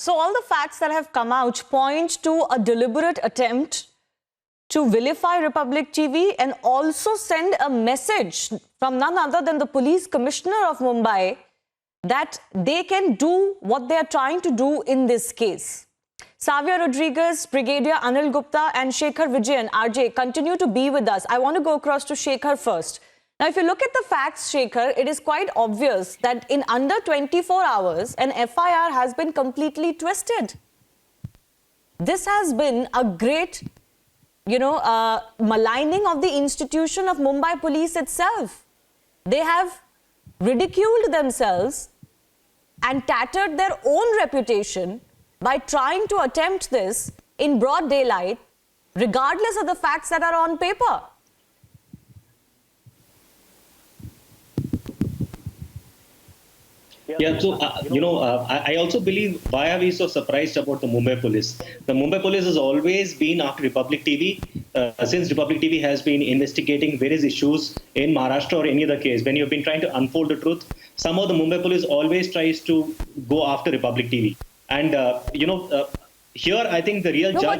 So all the facts that have come out point to a deliberate attempt to vilify Republic TV and also send a message from none other than the police commissioner of Mumbai that they can do what they are trying to do in this case. Savia Rodriguez, Brigadier Anil Gupta and Shekhar Vijayan, RJ, continue to be with us. I want to go across to Shekhar first. Now, if you look at the facts, Shekhar, it is quite obvious that in under 24 hours, an FIR has been completely twisted. This has been a great, maligning of the institution of Mumbai police itself. They have ridiculed themselves and tattered their own reputation by trying to attempt this in broad daylight, regardless of the facts that are on paper. Yeah, so, I also believe why are we so surprised about the Mumbai police? The Mumbai police has always been after Republic TV, since Republic TV has been investigating various issues in Maharashtra or any other case. When you've been trying to unfold the truth, somehow the Mumbai police always tries to go after Republic TV. And, here I think the real jury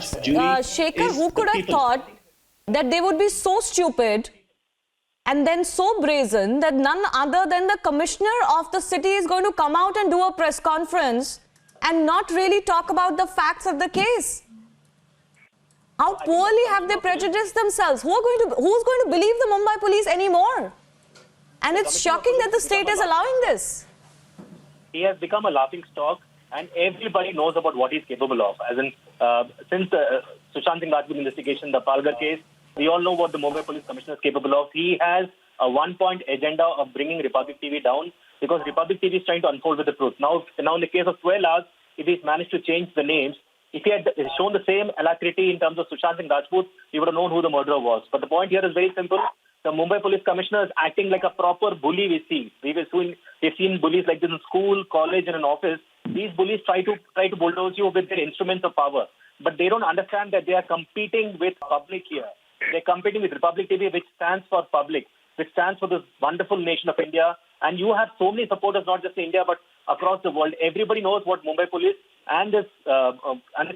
Shekhar, who could have thought that they would be so stupid and then so brazen that none other than the commissioner of the city is going to come out and do a press conference and not really talk about the facts of the case? How poorly have they prejudiced themselves? Who's going to believe the Mumbai police anymore? And it's shocking that the state is allowing this. He has become a laughing stock, and everybody knows about what he's capable of. As in, since the Sushant Singh Rajput investigation, the Palghar case, we all know what the Mumbai Police Commissioner is capable of. He has a one-point agenda of bringing Republic TV down because Republic TV is trying to unfold with the truth. Now in the case of 12 hours, if he's managed to change the names, if he had shown the same alacrity in terms of Sushant Singh Rajput, we would have known who the murderer was. But the point here is very simple. The Mumbai Police Commissioner is acting like a proper bully we see. We've seen bullies like this in school, college, and in office. These bullies try to bulldoze you with their instruments of power. But they don't understand that they are competing with public here. They're competing with Republic TV, which stands for public, which stands for this wonderful nation of India. And you have so many supporters, not just in India, but across the world. Everybody knows what Mumbai Police and this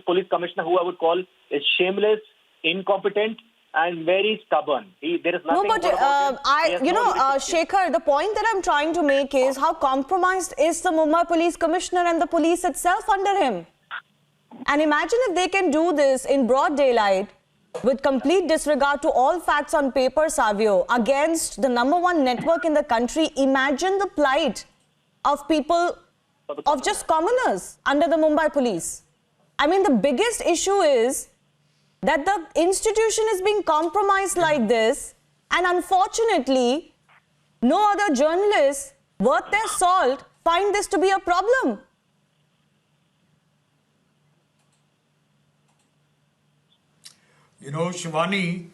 police commissioner, who I would call, is shameless, incompetent, and very stubborn. There is nothing. No, but Shekhar, the point that I'm trying to make is how compromised is the Mumbai Police Commissioner and the police itself under him. And imagine if they can do this in broad daylight with complete disregard to all facts on paper, Savio, against the #1 network in the country. Imagine the plight of people, of just commoners under the Mumbai police. I mean, the biggest issue is that the institution is being compromised like this, and unfortunately, no other journalists worth their salt find this to be a problem. You know, Shivani,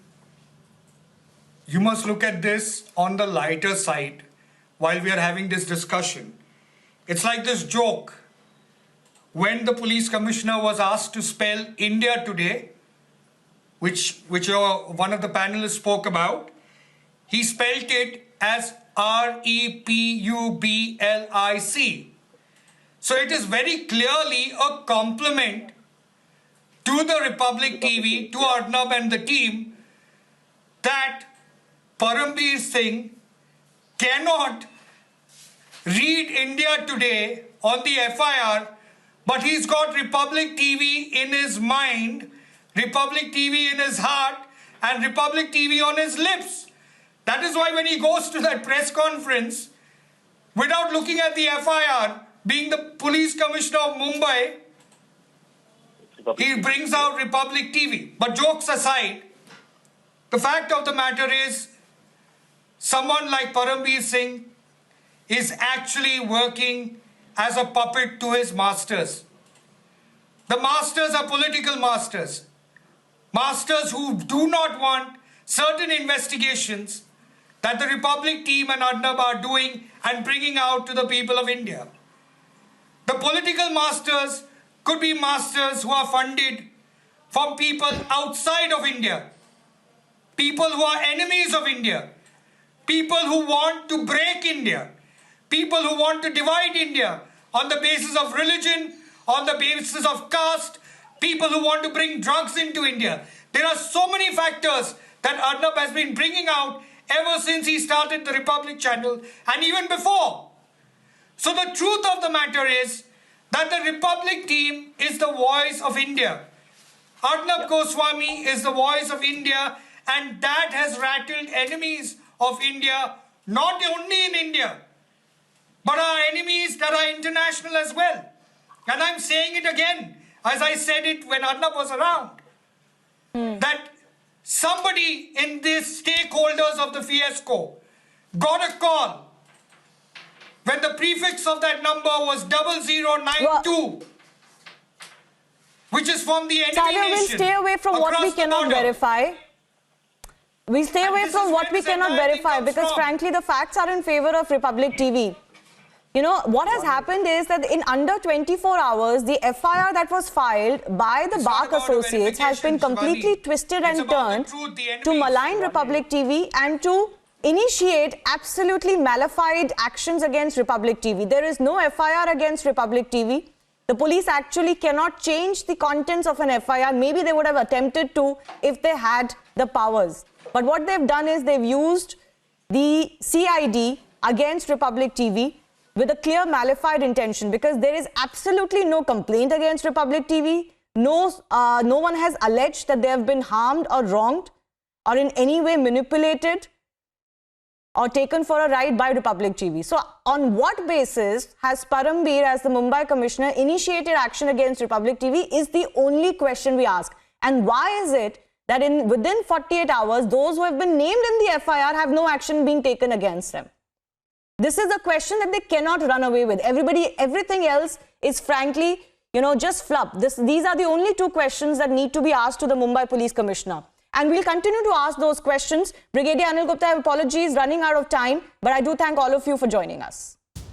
you must look at this on the lighter side while we are having this discussion. It's like this joke. When the police commissioner was asked to spell India today, which one of the panelists spoke about, he spelled it as R-E-P-U-B-L-I-C. So it is very clearly a compliment to the Republic TV, to Arnab and the team, that Parambir Singh cannot read India Today on the FIR, but he's got Republic TV in his mind, Republic TV in his heart, and Republic TV on his lips. That is why when he goes to that press conference, without looking at the FIR, being the police commissioner of Mumbai, he brings out Republic TV. But jokes aside, the fact of the matter is, someone like Parambir Singh is actually working as a puppet to his masters. The masters are political masters. Masters who do not want certain investigations that the Republic team and Arnab are doing and bringing out to the people of India. The political masters could be masters who are funded from people outside of India, people who are enemies of India, people who want to break India, people who want to divide India on the basis of religion, on the basis of caste, people who want to bring drugs into India. There are so many factors that Arnab has been bringing out ever since he started the Republic channel and even before. So the truth of the matter is that the Republic team is the voice of India. Arnab Goswami is the voice of India, and that has rattled enemies of India, not only in India, but our enemies that are international as well. And I'm saying it again, as I said it when Arnab was around, that somebody in these stakeholders of the fiasco got a call when the prefix of that number was 0092, which is from the enemy Savio, nation. we'll stay away from what we cannot verify. We stay away from what we cannot verify because frankly the facts are in favor of Republic TV. You know, what has happened is that in under 24 hours, the FIR that was filed by the BARC Associates has been completely twisted and turned to malign Republic TV and to initiate absolutely malified actions against Republic TV. There is no FIR against Republic TV. The police actually cannot change the contents of an FIR. Maybe they would have attempted to if they had the powers. But what they've done is they've used the CID against Republic TV with a clear malified intention, because there is absolutely no complaint against Republic TV. No one has alleged that they have been harmed or wronged or in any way manipulated or taken for a ride by Republic TV. So on what basis has Parambir, as the Mumbai Commissioner, initiated action against Republic TV is the only question we ask. And why is it that within 48 hours, those who have been named in the FIR have no action being taken against them? This is a question that they cannot run away with. Everything else is frankly, just fluff. These are the only two questions that need to be asked to the Mumbai Police Commissioner. And we'll continue to ask those questions. Brigadier Anil Gupta, I have apologies, running out of time, but I do thank all of you for joining us.